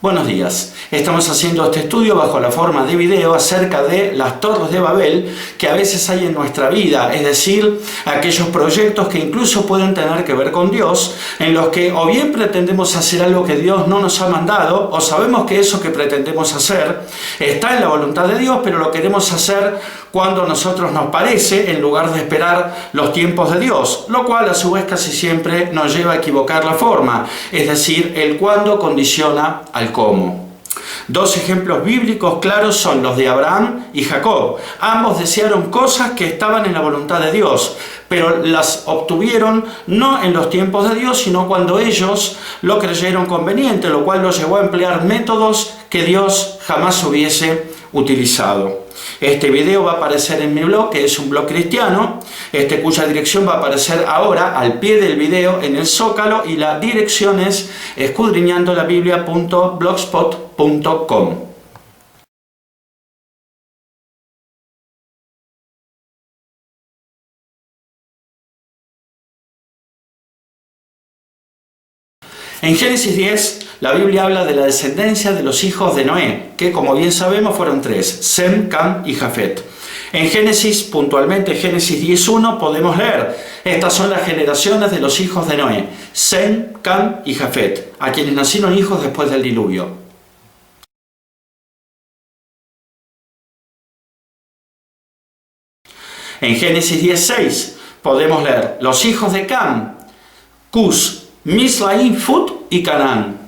Buenos días. Estamos haciendo este estudio bajo la forma de video acerca de las torres de Babel que a veces hay en nuestra vida, es decir, aquellos proyectos que incluso pueden tener que ver con Dios, en los que o bien pretendemos hacer algo que Dios no nos ha mandado, o sabemos que eso que pretendemos hacer está en la voluntad de Dios, pero lo queremos hacer cuando a nosotros nos parece, en lugar de esperar los tiempos de Dios, lo cual a su vez casi siempre nos lleva a equivocar la forma, es decir, el cuándo condiciona al cómo. Dos ejemplos bíblicos claros son los de Abraham y Jacob. Ambos desearon cosas que estaban en la voluntad de Dios, pero las obtuvieron no en los tiempos de Dios, sino cuando ellos lo creyeron conveniente, lo cual los llevó a emplear métodos que Dios jamás hubiese utilizado. Este video va a aparecer en mi blog, que es un blog cristiano, cuya dirección va a aparecer ahora al pie del video en el zócalo, y la dirección es escudriñandolabiblia.blogspot.com. En Génesis 10, la Biblia habla de la descendencia de los hijos de Noé, que como bien sabemos fueron tres: Sem, Cam y Jafet. En Génesis, puntualmente Génesis 10.1, podemos leer: estas son las generaciones de los hijos de Noé, Sem, Cam y Jafet, a quienes nacieron hijos después del diluvio. En Génesis 10.6 podemos leer: los hijos de Cam, Cus, Misraim, Fut y Canaán.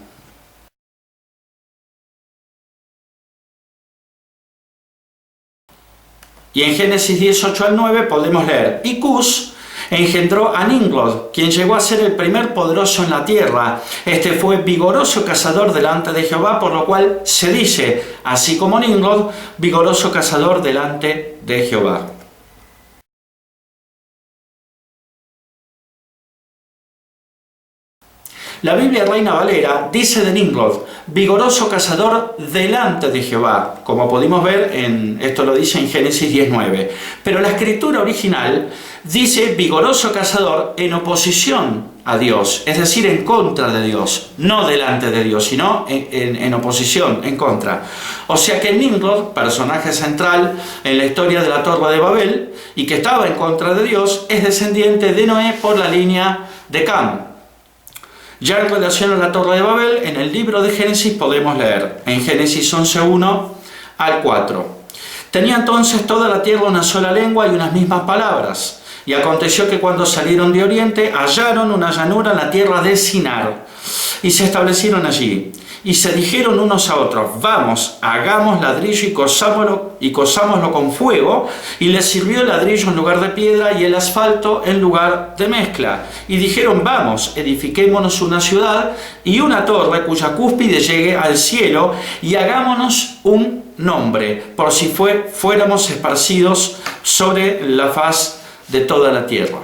Y en Génesis 10:8 al 9 podemos leer: y Cus engendró a Nimrod, quien llegó a ser el primer poderoso en la tierra. Este fue vigoroso cazador delante de Jehová, por lo cual se dice, así como Nimrod, vigoroso cazador delante de Jehová. La Biblia Reina Valera dice de Nimrod: vigoroso cazador delante de Jehová, como pudimos ver, esto lo dice en Génesis 10.9. Pero la escritura original dice vigoroso cazador en oposición a Dios, es decir, en contra de Dios, no delante de Dios, sino en oposición, en contra. O sea que Nimrod, personaje central en la historia de la Torre de Babel, y que estaba en contra de Dios, es descendiente de Noé por la línea de Cam. Ya en relación a la Torre de Babel, en el libro de Génesis podemos leer, en Génesis 11.1 al 4. Tenía entonces toda la tierra una sola lengua y unas mismas palabras. Y aconteció que cuando salieron de oriente, hallaron una llanura en la tierra de Sinar, y se establecieron allí. Y se dijeron unos a otros: vamos, hagamos ladrillo y cosámoslo con fuego. Y les sirvió el ladrillo en lugar de piedra y el asfalto en lugar de mezcla. Y dijeron: vamos, edifiquémonos una ciudad y una torre cuya cúspide llegue al cielo, y hagámonos un nombre, por si fuéramos esparcidos sobre la faz de toda la tierra.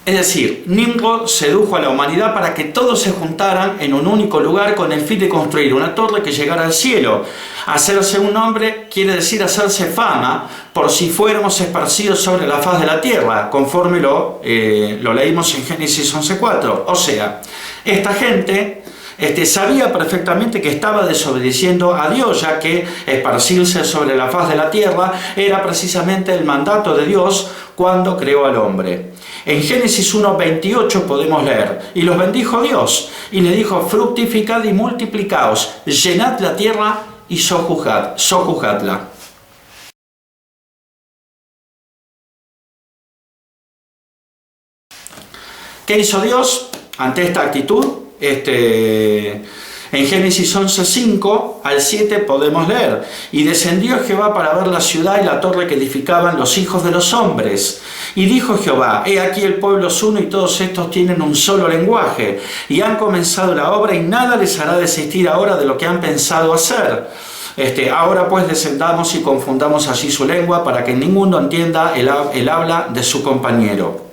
Es decir, Nimrod sedujo a la humanidad para que todos se juntaran en un único lugar con el fin de construir una torre que llegara al cielo. Hacerse un nombre quiere decir hacerse fama, por si fuéramos esparcidos sobre la faz de la tierra, conforme lo leímos en Génesis 11.4. O sea, esta gente sabía perfectamente que estaba desobedeciendo a Dios, ya que esparcirse sobre la faz de la tierra era precisamente el mandato de Dios cuando creó al hombre. En Génesis 1:28 podemos leer: y los bendijo Dios, y le dijo: fructificad y multiplicaos, llenad la tierra y sojuzgadla. ¿Qué hizo Dios ante esta actitud? En Génesis 11:5 al 7 podemos leer: y descendió Jehová para ver la ciudad y la torre que edificaban los hijos de los hombres. Y dijo Jehová: he aquí el pueblo es uno, y todos estos tienen un solo lenguaje, y han comenzado la obra, y nada les hará desistir ahora de lo que han pensado hacer. Ahora pues descendamos y confundamos allí su lengua, para que ninguno entienda el habla de su compañero.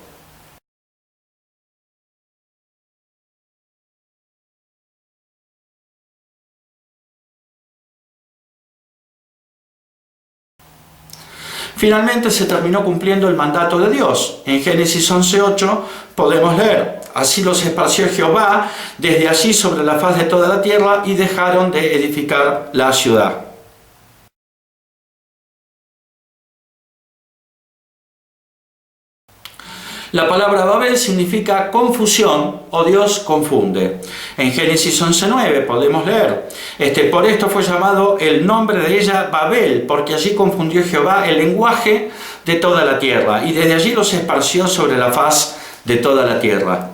Finalmente se terminó cumpliendo el mandato de Dios. En Génesis 11:8 podemos leer: así los esparció Jehová desde allí sobre la faz de toda la tierra y dejaron de edificar la ciudad. La palabra Babel significa confusión o Dios confunde. En Génesis 11:9 podemos leer: por esto fue llamado el nombre de ella Babel, porque allí confundió Jehová el lenguaje de toda la tierra, y desde allí los esparció sobre la faz de toda la tierra.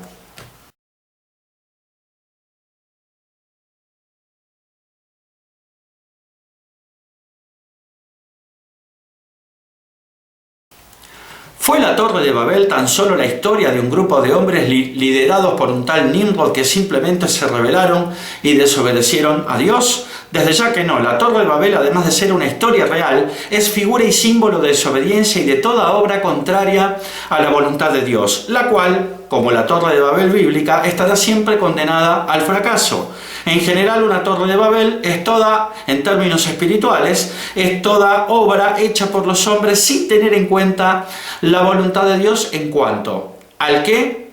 ¿Fue la Torre de Babel tan solo la historia de un grupo de hombres liderados por un tal Nimrod que simplemente se rebelaron y desobedecieron a Dios? Desde ya que no. La Torre de Babel, además de ser una historia real, es figura y símbolo de desobediencia y de toda obra contraria a la voluntad de Dios, la cual, como la Torre de Babel bíblica, estará siempre condenada al fracaso. En general, una Torre de Babel es toda, en términos espirituales, es toda obra hecha por los hombres sin tener en cuenta la voluntad de Dios en cuanto al qué,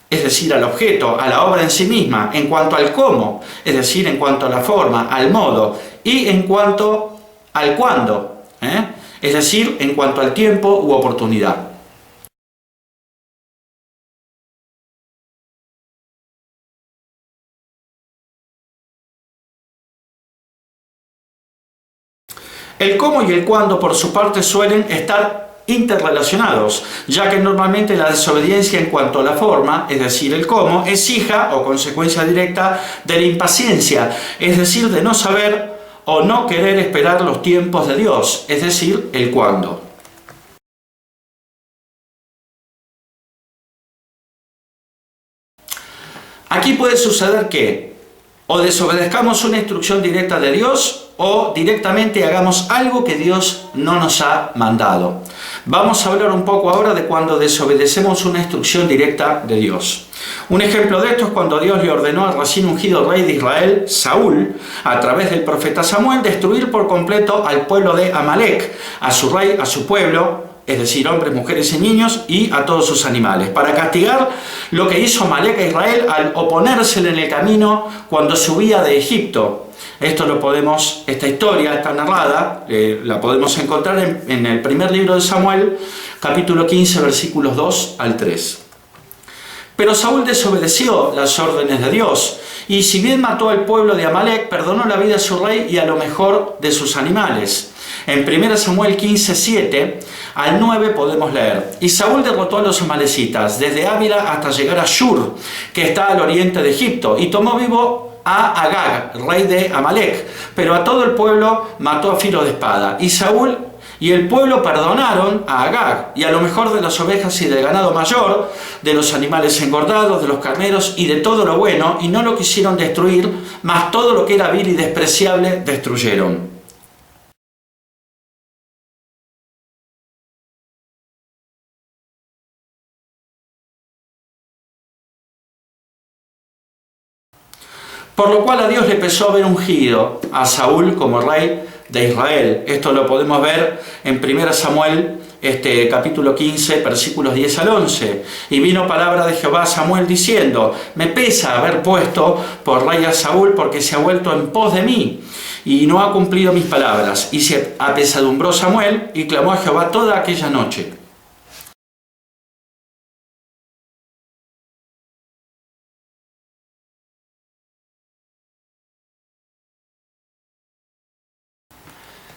es decir, al objeto, a la obra en sí misma, en cuanto al cómo, es decir, en cuanto a la forma, al modo, y en cuanto al cuándo, es decir, en cuanto al tiempo u oportunidad. El cómo y el cuándo, por su parte, suelen estar interrelacionados, ya que normalmente la desobediencia en cuanto a la forma, es decir, el cómo, es hija o consecuencia directa de la impaciencia, es decir, de no saber o no querer esperar los tiempos de Dios, es decir, el cuándo. Aquí puede suceder que o desobedezcamos una instrucción directa de Dios o directamente hagamos algo que Dios no nos ha mandado. Vamos a hablar un poco ahora de cuando desobedecemos una instrucción directa de Dios. Un ejemplo de esto es cuando Dios le ordenó al recién ungido rey de Israel, Saúl, a través del profeta Samuel, destruir por completo al pueblo de Amalek, a su rey, a su pueblo, es decir, hombres, mujeres y niños, y a todos sus animales, para castigar lo que hizo Amalek a Israel al oponérsele en el camino cuando subía de Egipto. Esta historia está narrada, la podemos encontrar en el primer libro de Samuel, capítulo 15, versículos 2 al 3. Pero Saúl desobedeció las órdenes de Dios, y si bien mató al pueblo de Amalek, perdonó la vida a su rey y a lo mejor de sus animales. En 1 Samuel 15, 7 al 9 podemos leer: y Saúl derrotó a los amalecitas desde Ávila hasta llegar a Shur, que está al oriente de Egipto, y tomó vivo a Agag, rey de Amalek, pero a todo el pueblo mató a filo de espada. Y Saúl y el pueblo perdonaron a Agag y a lo mejor de las ovejas y del ganado mayor, de los animales engordados, de los carneros y de todo lo bueno, y no lo quisieron destruir, mas todo lo que era vil y despreciable destruyeron. Por lo cual a Dios le pesó haber ungido a Saúl como rey de Israel. Esto lo podemos ver en 1 Samuel capítulo 15, versículos 10 al 11. Y vino palabra de Jehová a Samuel diciendo: me pesa haber puesto por rey a Saúl, porque se ha vuelto en pos de mí y no ha cumplido mis palabras. Y se apesadumbró Samuel y clamó a Jehová toda aquella noche.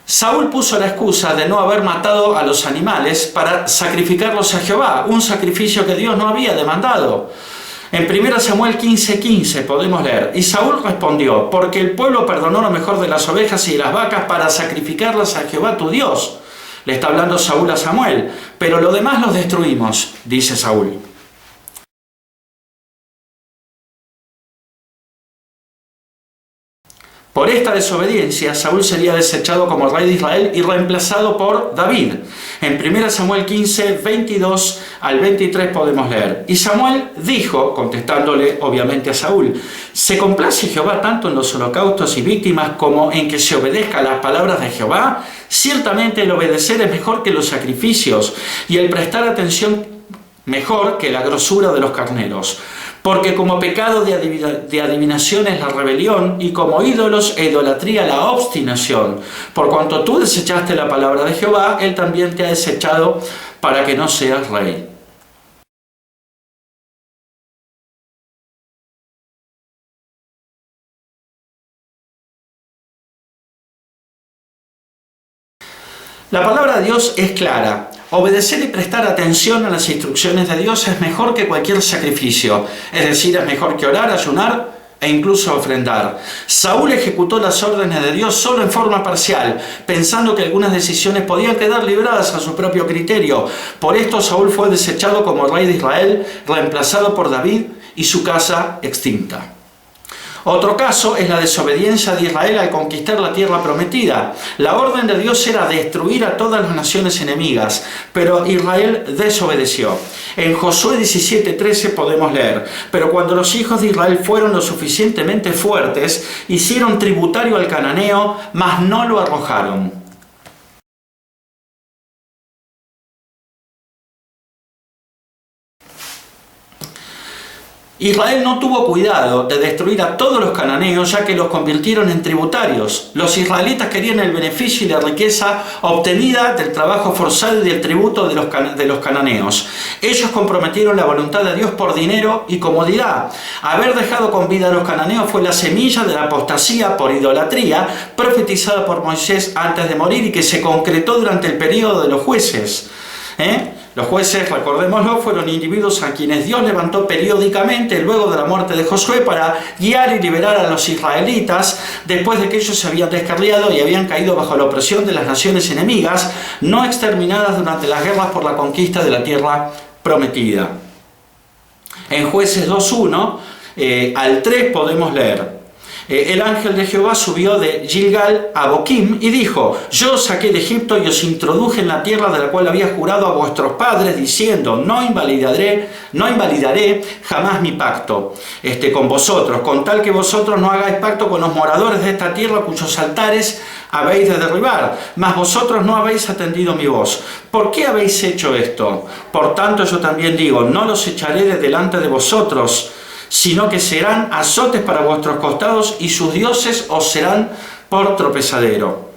Saúl puso la excusa de no haber matado a los animales para sacrificarlos a Jehová, un sacrificio que Dios no había demandado. En 1 Samuel 15:15 podemos leer: y Saúl respondió: porque el pueblo perdonó lo mejor de las ovejas y de las vacas para sacrificarlas a Jehová tu Dios. Le está hablando Saúl a Samuel: pero lo demás los destruimos, dice Saúl. Por esta desobediencia, Saúl sería desechado como rey de Israel y reemplazado por David. En 1 Samuel 15, 22 al 23 podemos leer: y Samuel dijo, contestándole obviamente a Saúl: ¿se complace Jehová tanto en los holocaustos y víctimas como en que se obedezca a las palabras de Jehová? Ciertamente el obedecer es mejor que los sacrificios, y el prestar atención mejor que la grosura de los carneros. Porque como pecado de adivinación es la rebelión, y como ídolos e idolatría la obstinación. Por cuanto tú desechaste la palabra de Jehová, él también te ha desechado para que no seas rey. La palabra de Dios es clara. Obedecer y prestar atención a las instrucciones de Dios es mejor que cualquier sacrificio. Es decir, es mejor que orar, ayunar e incluso ofrendar. Saúl ejecutó las órdenes de Dios solo en forma parcial, pensando que algunas decisiones podían quedar libradas a su propio criterio. Por esto Saúl fue desechado como rey de Israel, reemplazado por David y su casa extinta. Otro caso es la desobediencia de Israel al conquistar la tierra prometida. La orden de Dios era destruir a todas las naciones enemigas, pero Israel desobedeció. En Josué 17:13 podemos leer: pero cuando los hijos de Israel fueron lo suficientemente fuertes, hicieron tributario al cananeo, mas no lo arrojaron. Israel no tuvo cuidado de destruir a todos los cananeos, ya que los convirtieron en tributarios. Los israelitas querían el beneficio y la riqueza obtenida del trabajo forzado y del tributo de los cananeos. Ellos comprometieron la voluntad de Dios por dinero y comodidad. Haber dejado con vida a los cananeos fue la semilla de la apostasía por idolatría profetizada por Moisés antes de morir y que se concretó durante el período de los jueces. Los jueces, recordémoslo, fueron individuos a quienes Dios levantó periódicamente luego de la muerte de Josué para guiar y liberar a los israelitas después de que ellos se habían descarriado y habían caído bajo la opresión de las naciones enemigas, no exterminadas durante las guerras por la conquista de la tierra prometida. En Jueces 2:1 al 3 podemos leer: el ángel de Jehová subió de Gilgal a Boquim y dijo: yo os saqué de Egipto y os introduje en la tierra de la cual había jurado a vuestros padres, diciendo: no invalidaré jamás mi pacto con vosotros, con tal que vosotros no hagáis pacto con los moradores de esta tierra cuyos altares habéis de derribar, mas vosotros no habéis atendido mi voz. ¿Por qué habéis hecho esto? Por tanto yo también digo: no los echaré de delante de vosotros, sino que serán azotes para vuestros costados, y sus dioses os serán por tropezadero.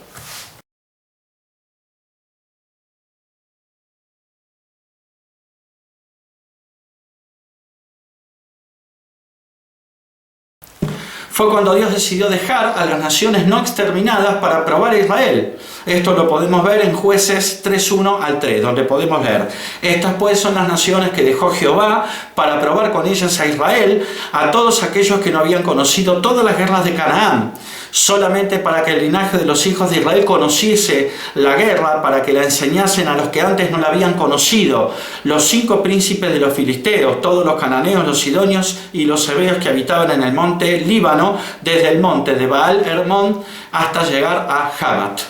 Fue cuando Dios decidió dejar a las naciones no exterminadas para probar a Israel. Esto lo podemos ver en Jueces 3:1 al 3, donde podemos leer: estas pues son las naciones que dejó Jehová para probar con ellas a Israel, a todos aquellos que no habían conocido todas las guerras de Canaán, solamente para que el linaje de los hijos de Israel conociese la guerra, para que la enseñasen a los que antes no la habían conocido, los 5 príncipes de los filisteos, todos los cananeos, los sidonios y los heveos que habitaban en el monte Líbano, desde el monte de Baal Hermón hasta llegar a Hamat.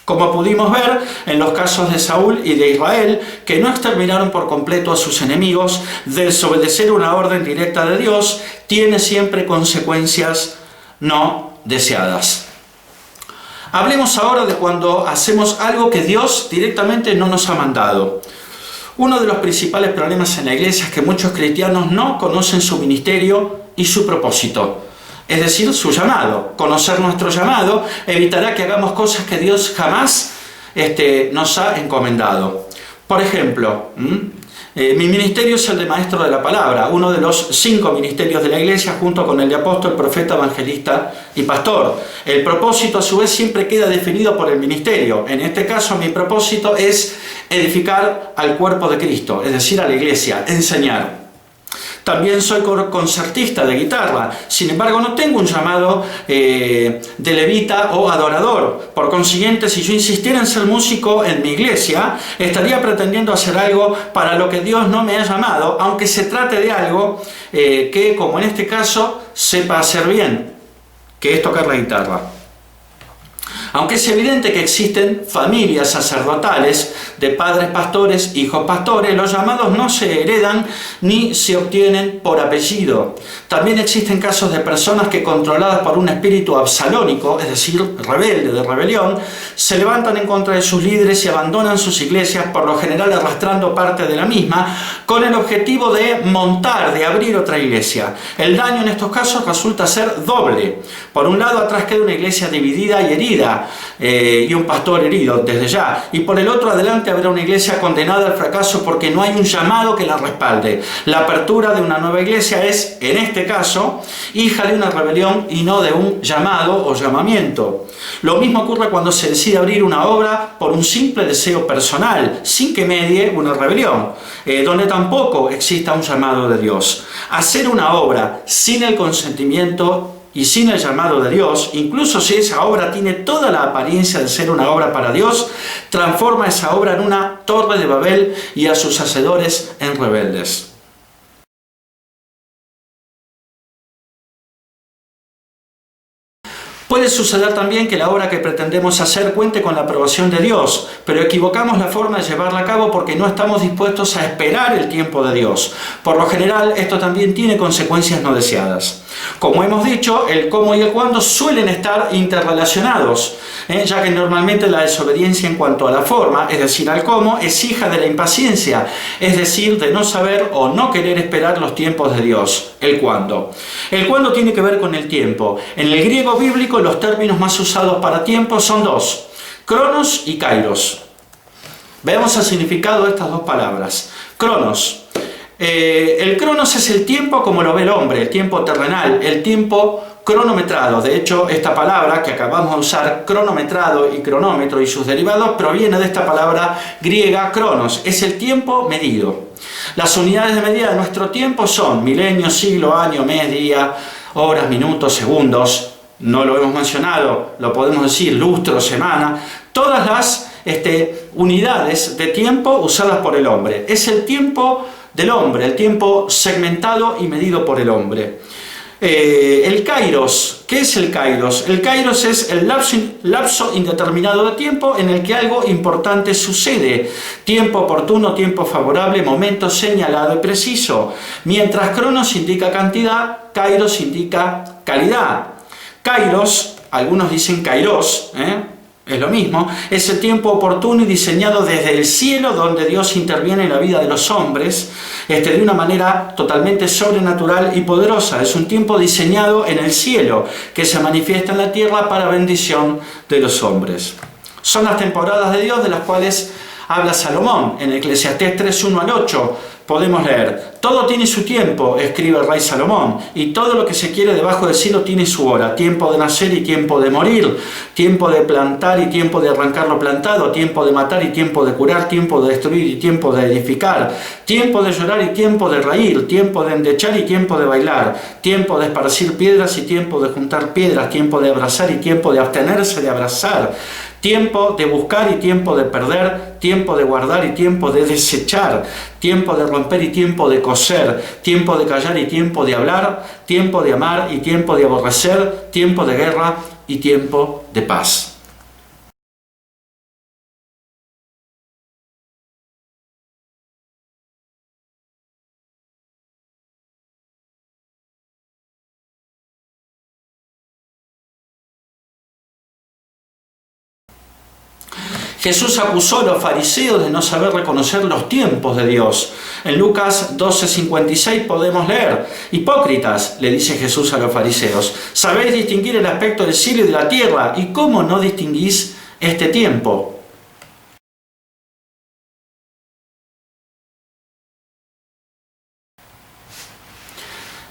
Como pudimos ver en los casos de Saúl y de Israel, que no exterminaron por completo a sus enemigos, desobedecer una orden directa de Dios tiene siempre consecuencias no deseadas. Hablemos ahora de cuando hacemos algo que Dios directamente no nos ha mandado. Uno de los principales problemas en la iglesia es que muchos cristianos no conocen su ministerio y su propósito. Es decir, su llamado. Conocer nuestro llamado evitará que hagamos cosas que Dios jamás nos ha encomendado. Por ejemplo, mi ministerio es el de maestro de la palabra, uno de los 5 ministerios de la iglesia, junto con el de apóstol, profeta, evangelista y pastor. El propósito, a su vez, siempre queda definido por el ministerio. En este caso, mi propósito es edificar al cuerpo de Cristo, es decir, a la iglesia, enseñar. También soy concertista de guitarra. Sin embargo, no tengo un llamado de levita o adorador. Por consiguiente, si yo insistiera en ser músico en mi iglesia, estaría pretendiendo hacer algo para lo que Dios no me ha llamado, aunque se trate de algo que, como en este caso, sepa hacer bien, que es tocar la guitarra. Aunque es evidente que existen familias sacerdotales de padres pastores, hijos pastores, los llamados no se heredan ni se obtienen por apellido. También existen casos de personas que, controladas por un espíritu absalónico, es decir, rebelde, de rebelión, se levantan en contra de sus líderes y abandonan sus iglesias, por lo general arrastrando parte de la misma, con el objetivo de montar, de abrir otra iglesia. El daño en estos casos resulta ser doble. Por un lado, atrás queda una iglesia dividida y herida, y un pastor herido desde ya, y por el otro, adelante habrá una iglesia condenada al fracaso porque no hay un llamado que la respalde. La apertura de una nueva iglesia es, en este caso, hija de una rebelión y no de un llamado o llamamiento. Lo mismo ocurre cuando se decide abrir una obra por un simple deseo personal, sin que medie una rebelión, donde tampoco exista un llamado de Dios. Hacer una obra sin el consentimiento y sin el llamado de Dios, incluso si esa obra tiene toda la apariencia de ser una obra para Dios, transforma esa obra en una torre de Babel y a sus hacedores en rebeldes. Puede suceder también que la obra que pretendemos hacer cuente con la aprobación de Dios, pero equivocamos la forma de llevarla a cabo porque no estamos dispuestos a esperar el tiempo de Dios. Por lo general, esto también tiene consecuencias no deseadas. Como hemos dicho, el cómo y el cuándo suelen estar interrelacionados, ya que normalmente la desobediencia en cuanto a la forma, es decir, al cómo, es hija de la impaciencia, es decir, de no saber o no querer esperar los tiempos de Dios. El cuándo. El cuándo tiene que ver con el tiempo. En el griego bíblico, los términos más usados para tiempo son dos: cronos y kairos. Veamos el significado de estas dos palabras. Cronos. El cronos es el tiempo como lo ve el hombre, el tiempo terrenal, el tiempo cronometrado. De hecho, esta palabra que acabamos de usar, cronometrado y cronómetro y sus derivados, proviene de esta palabra griega cronos, es el tiempo medido. Las unidades de medida de nuestro tiempo son milenio, siglo, año, mes, día, horas, minutos, segundos. No lo hemos mencionado, lo podemos decir, lustro, semana, todas las unidades de tiempo usadas por el hombre. Es el tiempo del hombre, el tiempo segmentado y medido por el hombre. El kairos, ¿qué es el kairos? El kairos es el lapso indeterminado de tiempo en el que algo importante sucede. Tiempo oportuno, tiempo favorable, momento señalado y preciso. Mientras cronos indica cantidad, kairos indica calidad. Kairos, algunos dicen kairos, es lo mismo, es el tiempo oportuno y diseñado desde el cielo, donde Dios interviene en la vida de los hombres de una manera totalmente sobrenatural y poderosa. Es un tiempo diseñado en el cielo, que se manifiesta en la tierra para bendición de los hombres. Son las temporadas de Dios de las cuales habla Salomón. En Eclesiastés 3, 1 al 8 podemos leer: todo tiene su tiempo, escribe el rey Salomón, y todo lo que se quiere debajo del cielo tiene su hora: tiempo de nacer y tiempo de morir, tiempo de plantar y tiempo de arrancar lo plantado, tiempo de matar y tiempo de curar, tiempo de destruir y tiempo de edificar, tiempo de llorar y tiempo de reír, tiempo de endechar y tiempo de bailar, tiempo de esparcir piedras y tiempo de juntar piedras, tiempo de abrazar y tiempo de abstenerse de abrazar, tiempo de buscar y tiempo de perder, tiempo de guardar y tiempo de desechar, tiempo de romper y tiempo de coser, tiempo de callar y tiempo de hablar, tiempo de amar y tiempo de aborrecer, tiempo de guerra y tiempo de paz. Jesús acusó a los fariseos de no saber reconocer los tiempos de Dios. En Lucas 12:56 podemos leer: hipócritas, le dice Jesús a los fariseos, sabéis distinguir el aspecto del cielo y de la tierra, ¿y cómo no distinguís este tiempo?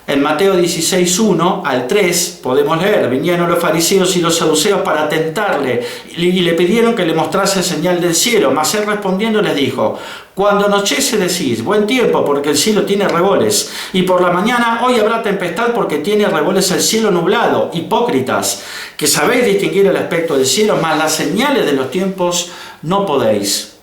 En Mateo 16:1 al 3 podemos leer: vinieron los fariseos y los saduceos para tentarle y le pidieron que le mostrase señal del cielo, mas él respondiendo les dijo: cuando anochece decís, buen tiempo, porque el cielo tiene revoles, y por la mañana, hoy habrá tempestad, porque tiene revoles el cielo nublado. Hipócritas, que sabéis distinguir el aspecto del cielo, mas las señales de los tiempos no podéis.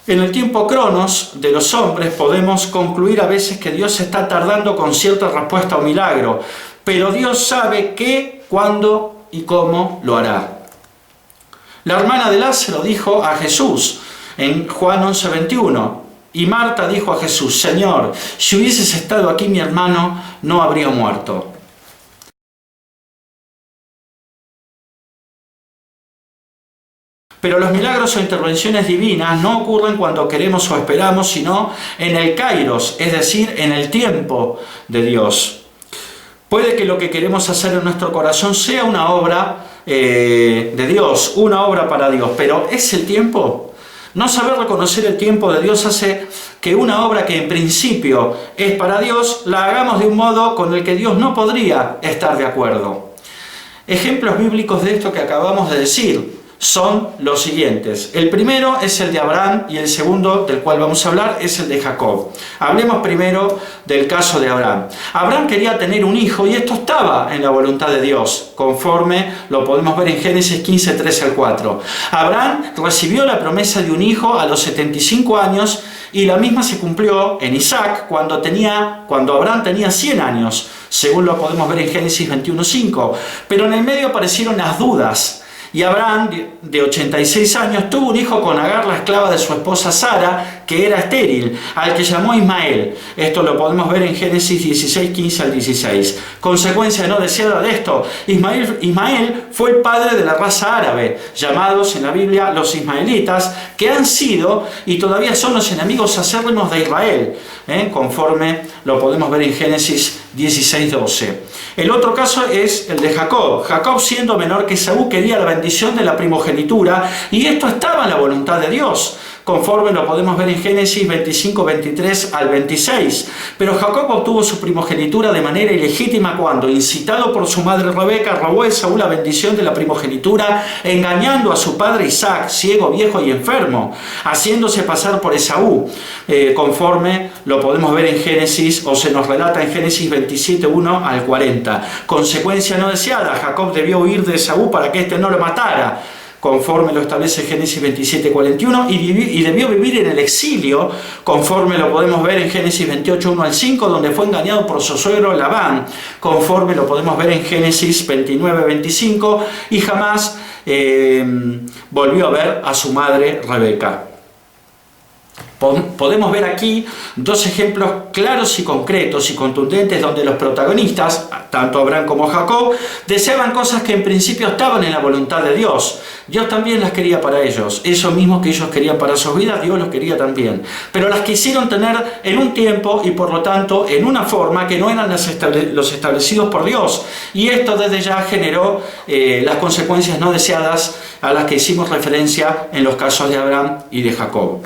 En el tiempo cronos de los hombres podemos concluir a veces que Dios está tardando con cierta respuesta o milagro, pero Dios sabe qué, cuándo y cómo lo hará. La hermana de Lázaro dijo a Jesús en Juan 11:21, y Marta dijo a Jesús: Señor, si hubieses estado aquí mi hermano no habría muerto. Pero los milagros o intervenciones divinas no ocurren cuando queremos o esperamos, sino en el kairos, es decir, en el tiempo de Dios. Puede que lo que queremos hacer en nuestro corazón sea una obra de Dios, una obra para Dios, pero ¿es el tiempo? No saber reconocer el tiempo de Dios hace que una obra que en principio es para Dios, la hagamos de un modo con el que Dios no podría estar de acuerdo. Ejemplos bíblicos de esto que acabamos de decir son los siguientes. El primero es el de Abraham y el segundo, del cual vamos a hablar, es el de Jacob. Hablemos primero del caso de Abraham. Abraham quería tener un hijo y esto estaba en la voluntad de Dios, conforme lo podemos ver en Génesis 15, 3 al 4. Abraham recibió la promesa de un hijo a los 75 años y la misma se cumplió en Isaac cuando Abraham tenía 100 años, según lo podemos ver en Génesis 21, 5. Pero en el medio aparecieron las dudas. Y Abraham, de 86 años, tuvo un hijo con Agar, la esclava de su esposa Sara, que era estéril, al que llamó Ismael. Esto lo podemos ver en Génesis 16, 15 al 16. Consecuencia no deseada de esto, Ismael fue el padre de la raza árabe, llamados en la Biblia los ismaelitas, que han sido y todavía son los enemigos acérrimos de Israel, conforme lo podemos ver en Génesis 16, 12. El otro caso es el de Jacob. Jacob, siendo menor que Esaú, quería la bendición de la primogenitura y esto estaba en la voluntad de Dios, conforme lo podemos ver en Génesis 25, 23 al 26. Pero Jacob obtuvo su primogenitura de manera ilegítima cuando, incitado por su madre Rebeca, robó a Esaú la bendición de la primogenitura, engañando a su padre Isaac, ciego, viejo y enfermo, haciéndose pasar por Esaú, conforme lo podemos ver en Génesis, o se nos relata en Génesis 27, 1 al 40. Consecuencia no deseada, Jacob debió huir de Esaú para que éste no lo matara, conforme lo establece Génesis 27, 41, y debió vivir en el exilio, conforme lo podemos ver en Génesis 28, 1 al 5, donde fue engañado por su suegro Labán, conforme lo podemos ver en Génesis 29, 25, y jamás volvió a ver a su madre Rebeca. Podemos ver aquí dos ejemplos claros y concretos y contundentes donde los protagonistas, tanto Abraham como Jacob, deseaban cosas que en principio estaban en la voluntad de Dios. Dios también las quería para ellos. Eso mismo que ellos querían para sus vidas, Dios los quería también. Pero las quisieron tener en un tiempo y por lo tanto en una forma que no eran los establecidos por Dios. Y esto desde ya generó las consecuencias no deseadas a las que hicimos referencia en los casos de Abraham y de Jacob.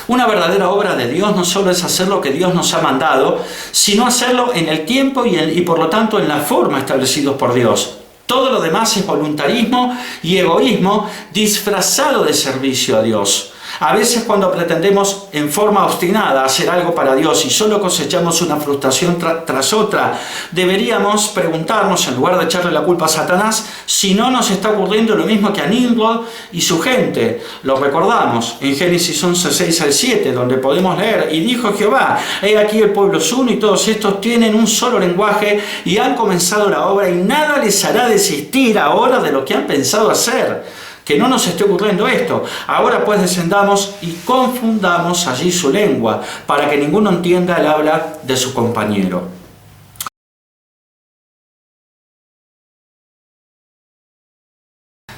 Una verdadera obra de Dios no solo es hacer lo que Dios nos ha mandado, sino hacerlo en el tiempo y por lo tanto en la forma establecidos por Dios. Todo lo demás es voluntarismo y egoísmo disfrazado de servicio a Dios. A veces cuando pretendemos en forma obstinada hacer algo para Dios y solo cosechamos una frustración tras otra, deberíamos preguntarnos, en lugar de echarle la culpa a Satanás, si no nos está ocurriendo lo mismo que a Nimrod y su gente. Lo recordamos en Génesis 11, 6 al 7, donde podemos leer: y dijo Jehová, he aquí el pueblo es uno y todos estos tienen un solo lenguaje y han comenzado la obra y nada les hará desistir ahora de lo que han pensado hacer. Que no nos esté ocurriendo esto. Ahora pues descendamos y confundamos allí su lengua, para que ninguno entienda el habla de su compañero.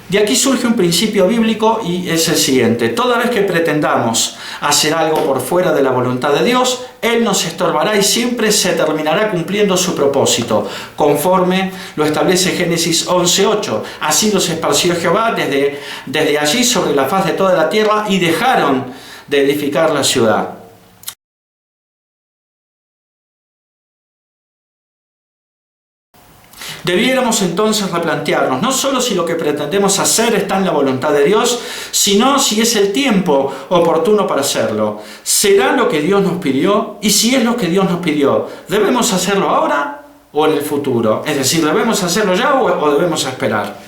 De aquí surge un principio bíblico y es el siguiente: toda vez que pretendamos hacer algo por fuera de la voluntad de Dios, Él nos estorbará y siempre se terminará cumpliendo su propósito, conforme lo establece Génesis 11:8. Así los esparció Jehová desde allí sobre la faz de toda la tierra y dejaron de edificar la ciudad. Debiéramos entonces replantearnos no solo si lo que pretendemos hacer está en la voluntad de Dios, sino si es el tiempo oportuno para hacerlo. ¿Será lo que Dios nos pidió? Y si es lo que Dios nos pidió, ¿debemos hacerlo ahora o en el futuro? Es decir, ¿debemos hacerlo ya o debemos esperar?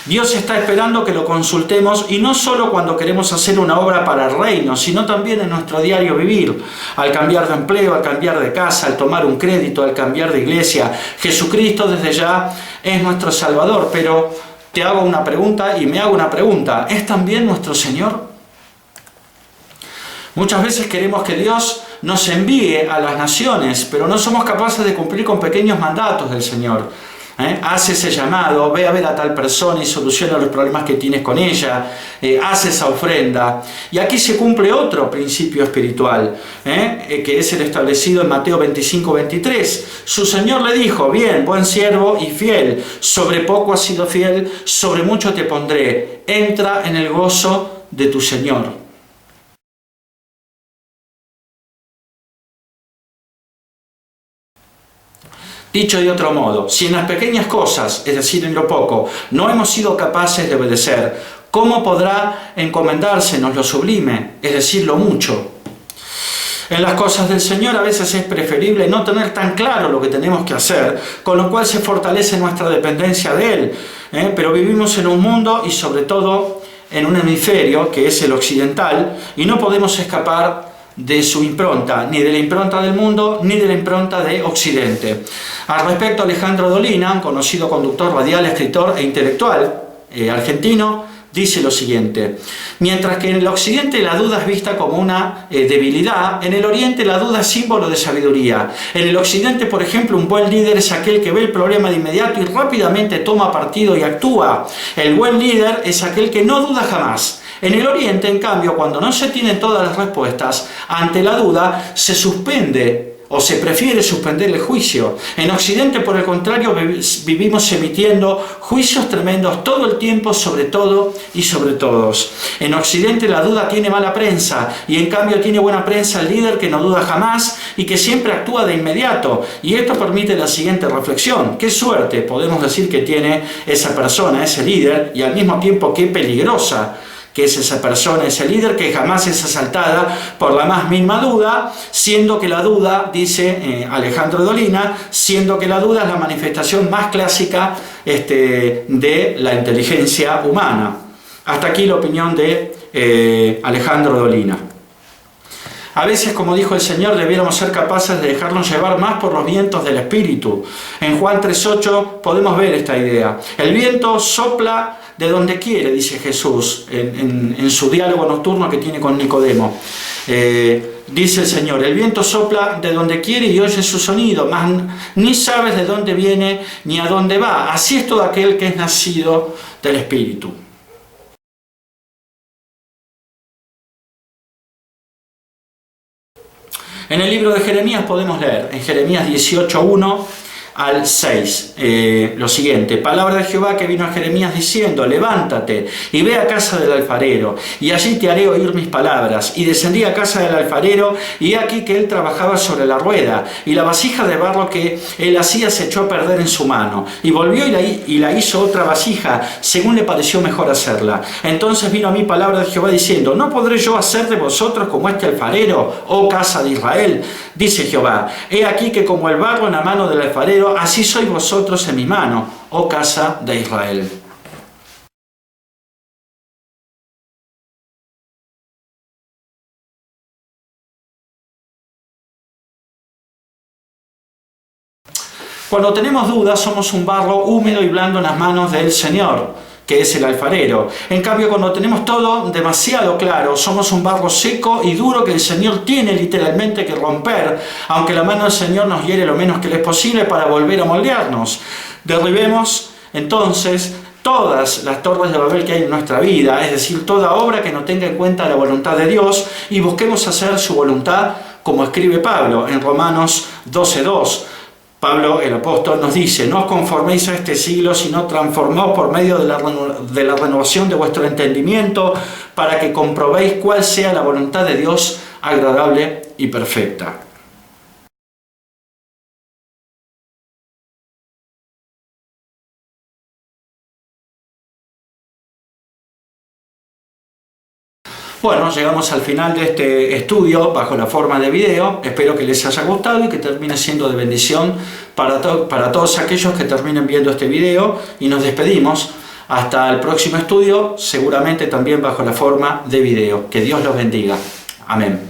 Dios está esperando que lo consultemos, y no solo cuando queremos hacer una obra para el reino, sino también en nuestro diario vivir, al cambiar de empleo, al cambiar de casa, al tomar un crédito, al cambiar de iglesia. Jesucristo desde ya es nuestro Salvador, pero te hago una pregunta y me hago una pregunta: ¿es también nuestro Señor? Muchas veces queremos que Dios nos envíe a las naciones, pero no somos capaces de cumplir con pequeños mandatos del Señor. Haz ese llamado, ve a ver a tal persona y soluciona los problemas que tienes con ella, haz esa ofrenda. Y aquí se cumple otro principio espiritual, que es el establecido en Mateo 25:23. Su Señor le dijo: bien, buen siervo y fiel, sobre poco has sido fiel, sobre mucho te pondré, entra en el gozo de tu Señor. Dicho de otro modo, si en las pequeñas cosas, es decir, en lo poco, no hemos sido capaces de obedecer, ¿cómo podrá encomendársenos lo sublime, es decir, lo mucho? En las cosas del Señor a veces es preferible no tener tan claro lo que tenemos que hacer, con lo cual se fortalece nuestra dependencia de Él. Pero vivimos en un mundo y sobre todo en un hemisferio que es el occidental, y no podemos escapar de su impronta, ni de la impronta del mundo, ni de la impronta de Occidente. Al respecto, Alejandro Dolina, un conocido conductor radial, escritor e intelectual argentino, dice lo siguiente: mientras que en el Occidente la duda es vista como una debilidad, en el Oriente la duda es símbolo de sabiduría. En el Occidente, por ejemplo, un buen líder es aquel que ve el problema de inmediato y rápidamente toma partido y actúa. El buen líder es aquel que no duda jamás. En el Oriente, en cambio, cuando no se tienen todas las respuestas, ante la duda se suspende o se prefiere suspender el juicio. En Occidente, por el contrario, vivimos emitiendo juicios tremendos todo el tiempo sobre todo y sobre todos. En Occidente la duda tiene mala prensa, y en cambio tiene buena prensa el líder que no duda jamás y que siempre actúa de inmediato. Y esto permite la siguiente reflexión: qué suerte podemos decir que tiene esa persona, ese líder, y al mismo tiempo qué peligrosa que es esa persona, ese líder, que jamás es asaltada por la más mínima duda, siendo que la duda, dice Alejandro Dolina, siendo que la duda es la manifestación más clásica de la inteligencia humana. Hasta aquí la opinión de Alejandro Dolina. A veces, como dijo el Señor, debiéramos ser capaces de dejarnos llevar más por los vientos del Espíritu. En Juan 3:8 podemos ver esta idea. El viento sopla de donde quiere, dice Jesús en su diálogo nocturno que tiene con Nicodemo. Dice el Señor: el viento sopla de donde quiere y oye su sonido, mas ni sabes de dónde viene ni a dónde va. Así es todo aquel que es nacido del Espíritu. En el libro de Jeremías podemos leer, en Jeremías 18:1 al 6, lo siguiente: palabra de Jehová que vino a Jeremías diciendo: levántate y ve a casa del alfarero, y allí te haré oír mis palabras. Y descendí a casa del alfarero, y he aquí que él trabajaba sobre la rueda, y la vasija de barro que él hacía se echó a perder en su mano, y volvió y la hizo otra vasija, según le pareció mejor hacerla. Entonces vino a mí palabra de Jehová diciendo: ¿no podré yo hacer de vosotros como este alfarero, oh casa de Israel? Dice Jehová: he aquí que como el barro en la mano del alfarero, así sois vosotros en mi mano, oh casa de Israel. Cuando tenemos dudas, somos un barro húmedo y blando en las manos del Señor, que es el alfarero. En cambio, cuando tenemos todo demasiado claro, somos un barro seco y duro que el Señor tiene literalmente que romper, aunque la mano del Señor nos hiere lo menos que le es posible para volver a moldearnos. Derribemos entonces todas las torres de Babel que hay en nuestra vida, es decir, toda obra que no tenga en cuenta la voluntad de Dios, y busquemos hacer su voluntad, como escribe Pablo en Romanos 12:2. Pablo, el apóstol, nos dice: no os conforméis a este siglo, sino transformaos por medio de la renovación de vuestro entendimiento, para que comprobéis cuál sea la voluntad de Dios, agradable y perfecta. Bueno, llegamos al final de este estudio bajo la forma de video. Espero que les haya gustado y que termine siendo de bendición para todos aquellos que terminen viendo este video. Y nos despedimos hasta el próximo estudio, seguramente también bajo la forma de video. Que Dios los bendiga. Amén.